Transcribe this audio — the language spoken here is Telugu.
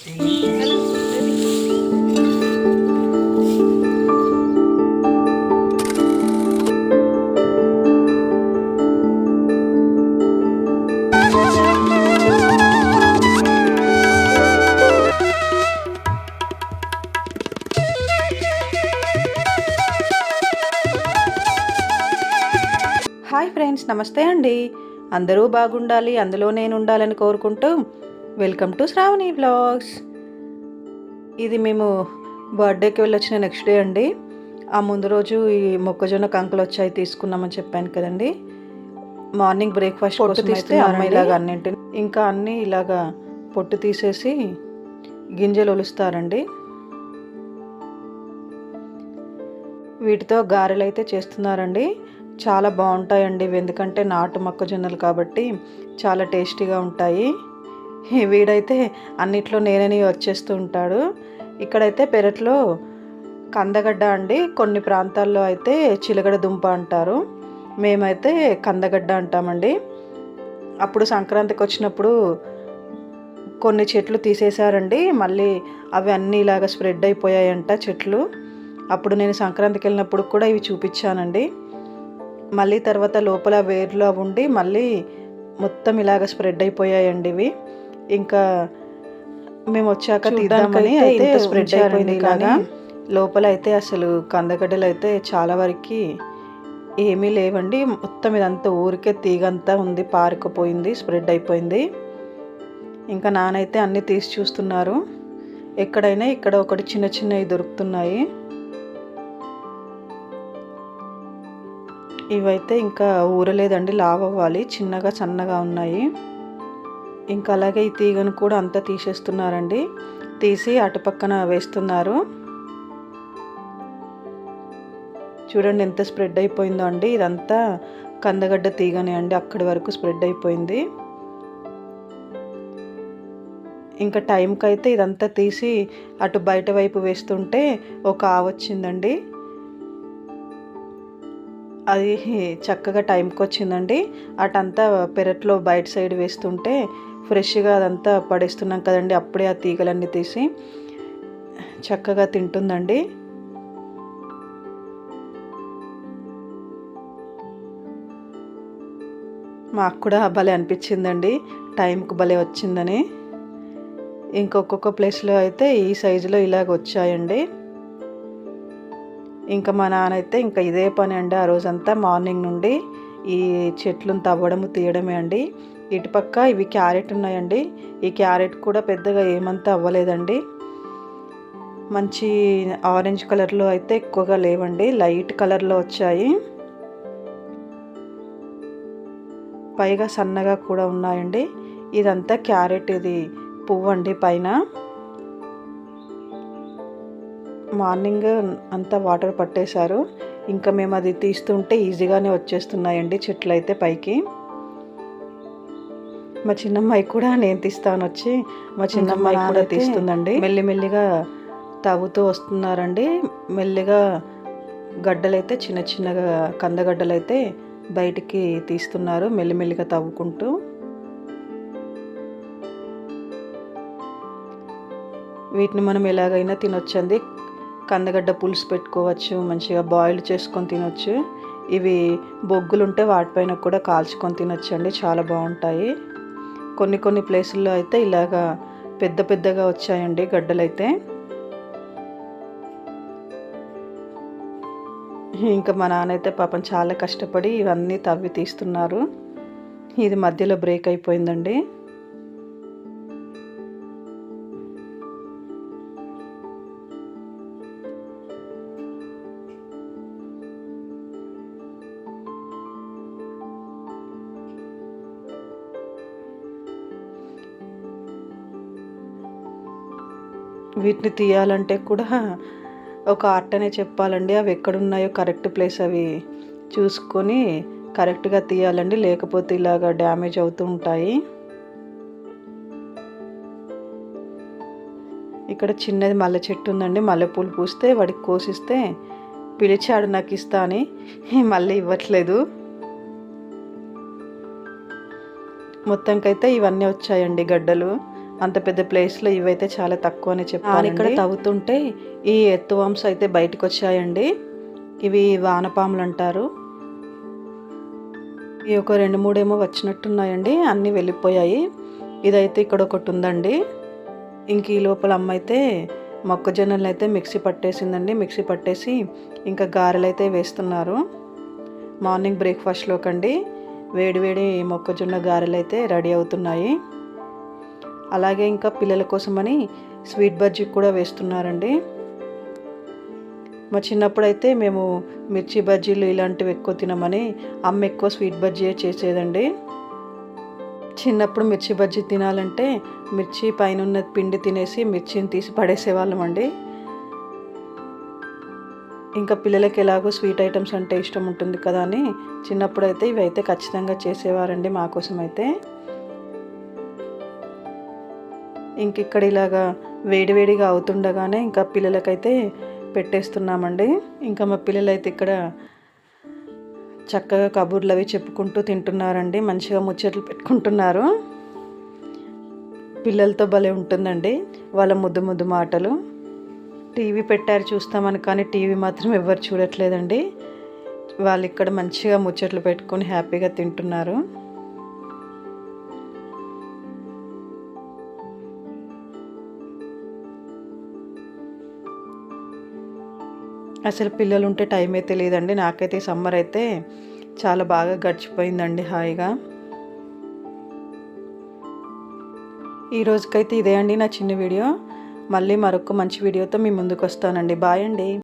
హాయ్ ఫ్రెండ్స్, నమస్తే అండి. అందరూ బాగుండాలి, అందులో నేను ఉండాలని కోరుకుంటూ వెల్కమ్ టు శ్రావణి వ్లాగ్స్. ఇది మేము బర్త్డేకి వెళ్ళొచ్చిన నెక్స్ట్ డే అండి. ఆ ముందు రోజు ఈ మొక్కజొన్న కంకులు వచ్చాయి తీసుకున్నామని చెప్పాను కదండి. మార్నింగ్ బ్రేక్ఫాస్ట్ పొట్టు తీస్తే అమ్మ ఇలాగా అన్నింటిని ఇంకా అన్నీ ఇలాగా పొట్టు తీసేసి గింజలు ఒలుస్తారండి. వీటితో గారెలు అయితే చేస్తున్నారండి. చాలా బాగుంటాయండి, ఎందుకంటే నాటు మొక్కజొన్నలు కాబట్టి చాలా టేస్టీగా ఉంటాయి. వీడైతే అన్నిట్లో నేనని వచ్చేస్తూ ఉంటాడు. ఇక్కడైతే పెరట్లో కందగడ్డ అండి, కొన్ని ప్రాంతాల్లో అయితే చిలగడ దుంప అంటారు, మేమైతే కందగడ్డ అంటామండి. అప్పుడు సంక్రాంతికి వచ్చినప్పుడు కొన్ని చెట్లు తీసేశారండి, మళ్ళీ అవి అన్నీ ఇలాగ స్ప్రెడ్ అయిపోయాయంట చెట్లు. అప్పుడు నేను సంక్రాంతికి వెళ్ళినప్పుడు కూడా ఇవి చూపించానండి. మళ్ళీ తర్వాత లోపల వేర్లో ఉండి మళ్ళీ మొత్తం ఇలాగ స్ప్రెడ్ అయిపోయాయండి ఇవి. ఇంకా మేము వచ్చాక తీద్దామని అయితే స్ప్రెడ్ అయిపోయింది, కానీ లోపల అయితే అసలు కందగడ్డలు అయితే చాలా వరకు ఏమీ లేవండి. మొత్తం ఇదంతా ఊరికే తీగంతా ఉంది, పారుకుపోయింది, స్ప్రెడ్ అయిపోయింది. ఇంకా నానైతే అన్నీ తీసి చూస్తున్నారు. ఎక్కడైనా ఇక్కడ ఒకటి చిన్న చిన్నవి దొరుకుతున్నాయి. ఇవైతే ఇంకా ఊరలేదండి, లావ్ అవ్వాలి, చిన్నగా సన్నగా ఉన్నాయి. ఇంకా అలాగే ఈ తీగను కూడా అంతా తీసేస్తున్నారండి, తీసి అటుపక్కన వేస్తున్నారు. చూడండి ఎంత స్ప్రెడ్ అయిపోయిందో అండి, ఇదంతా కందగడ్డ తీగనే అండి, అక్కడి వరకు స్ప్రెడ్ అయిపోయింది. ఇంకా టైంకి అయితే ఇదంతా తీసి అటు బయట వైపు వేస్తుంటే ఒక ఆవు వచ్చిందండి. అది చక్కగా టైంకి వచ్చిందండి. అటంతా పెరట్లో బయట సైడ్ వేస్తుంటే ఫ్రెష్గా అదంతా పడేస్తున్నాం కదండి, అప్పుడే ఆ తీగలన్నీ తీసి చక్కగా తింటుందండి. మాకు కూడా భలే అనిపించిందండి, టైంకి భలే వచ్చిందని. ఇంకొక ప్లేస్లో అయితే ఈ సైజులో ఇలాగ వచ్చాయండి. ఇంకా మా నాన్న అయితే ఇంకా ఇదే పని అండి, ఆ రోజంతా మార్నింగ్ నుండి ఈ చెట్లను తవ్వడము తీయడమే అండి. ఇటుపక్క ఇవి క్యారెట్ ఉన్నాయండి, ఈ క్యారెట్ కూడా పెద్దగా ఏమంతా అవ్వలేదండి. మంచి ఆరెంజ్ కలర్లో అయితే ఎక్కువగా లేవండి, లైట్ కలర్లో వచ్చాయి. పైగా సన్నగా కూడా ఉన్నాయండి. ఇదంతా క్యారెట్, ఇది పువ్వు అండి పైన. మార్నింగ్ అంతా వాటర్ పట్టేశారు, ఇంకా మేము అది తీస్తుంటే ఈజీగానే వచ్చేస్తున్నాయండి చెట్లు అయితే పైకి. మా చిన్నమ్మాయి కూడా నేను తీస్తాను వచ్చి, మా చిన్నమ్మాయి కూడా తీస్తుందండి. మెల్లిమెల్లిగా తవ్వుతూ వస్తున్నారండి. మెల్లిగా గడ్డలైతే చిన్న చిన్నగా కందగడ్డలైతే బయటికి తీస్తున్నారు, మెల్లిమెల్లిగా తవ్వుకుంటూ. వీటిని మనం ఎలాగైనా తినొచ్చండి. కందగడ్డ పులుసు పెట్టుకోవచ్చు, మంచిగా బాయిల్ చేసుకొని తినొచ్చు. ఇవి బొగ్గులు ఉంటే వాటిపైన కూడా కాల్చుకొని తినొచ్చండి, చాలా బాగుంటాయి. కొన్ని ప్లేసుల్లో అయితే ఇలాగా పెద్ద పెద్దగా వచ్చాయండి గడ్డలైతే. ఇంకా మా నాన్న అయితే పాపం చాలా కష్టపడి ఇవన్నీ తవ్వి తీస్తున్నారు. ఇది మధ్యలో బ్రేక్ అయిపోయిందండి. వీటిని తీయాలంటే కూడా ఒక ఆర్ట్ అనే చెప్పాలండి. అవి ఎక్కడున్నాయో కరెక్ట్ ప్లేస్ అవి చూసుకొని కరెక్ట్గా తీయాలండి, లేకపోతే ఇలాగా డ్యామేజ్ అవుతూ ఉంటాయి. ఇక్కడ చిన్నది మల్లె చెట్టు ఉందండి, మల్లెపూలు పూస్తే వాడికి కోసిస్తే పిలిచాడు నాకు ఇస్తా అని, మళ్ళీ ఇవ్వట్లేదు. మొత్తంకైతే ఇవన్నీ వచ్చాయండి గడ్డలు. అంత పెద్ద ప్లేస్లో ఇవైతే చాలా తక్కువ అని చెప్పాను. ఇక్కడ తవ్వుతుంటే ఈ ఎర్త్వార్మ్స్ అయితే బయటకు వచ్చాయండి. ఇవి వానపాములు అంటారు. ఈ ఒక 2-3 ఏమో వచ్చినట్టున్నాయండి, అన్నీ వెళ్ళిపోయాయి. ఇదైతే ఇక్కడ ఒకటి ఉందండి. ఇంక ఈ లోపల అమ్మ అయితే మొక్కజొన్నలు అయితే మిక్సీ పట్టేసిందండి. మిక్సీ పట్టేసి ఇంకా గారెలు అయితే వేస్తున్నారు. మార్నింగ్ బ్రేక్ఫాస్ట్లోకండి వేడివేడి మొక్కజొన్న గారెలు అయితే రెడీ అవుతున్నాయి. అలాగే ఇంకా పిల్లల కోసమని స్వీట్ బజ్జీ కూడా వేస్తున్నారండి. మా చిన్నప్పుడైతే మేము మిర్చి బజ్జీలు ఇలాంటివి ఎక్కువ తినమని అమ్మ ఎక్కువ స్వీట్ బజ్జీయే చేసేదండి. చిన్నప్పుడు మిర్చి బజ్జీ తినాలంటే మిర్చి పైన ఉన్న పిండి తినేసి మిర్చిని తీసి పడేసేవాళ్ళం అండి. ఇంకా పిల్లలకి ఎలాగో స్వీట్ ఐటమ్స్ అంటే ఇష్టం ఉంటుంది కదా అని చిన్నప్పుడైతే ఇవి అయితే ఖచ్చితంగా చేసేవారండి మా కోసం అయితే. ఇంక ఇక్కడ ఇలాగా వేడివేడిగా అవుతుండగానే ఇంకా పిల్లలకైతే పెట్టేస్తున్నామండి. ఇంకా మా పిల్లలైతే ఇక్కడ చక్కగా కబుర్లు అవి చెప్పుకుంటూ తింటున్నారండి. మంచిగా ముచ్చట్లు పెట్టుకుంటున్నారు. పిల్లలతో భలే ఉంటుందండి వాళ్ళ ముద్దు ముద్దు మాటలు. టీవీ పెట్టారు చూస్తామని, కానీ టీవీ మాత్రం ఎవరు చూడట్లేదండి. వాళ్ళు ఇక్కడ మంచిగా ముచ్చట్లు పెట్టుకొని హ్యాపీగా తింటున్నారు. అసలు పిల్లలు ఉంటే టైమే తెలియదండి. నాకైతే ఈ సమ్మర్ అయితే చాలా బాగా గడిచిపోయిందండి హాయిగా. ఈ రోజుకైతే ఇదే అండి నా చిన్న వీడియో. మళ్ళీ మరొక మంచి వీడియోతో మీ ముందుకు వస్తానండి. బాయ్ అండి.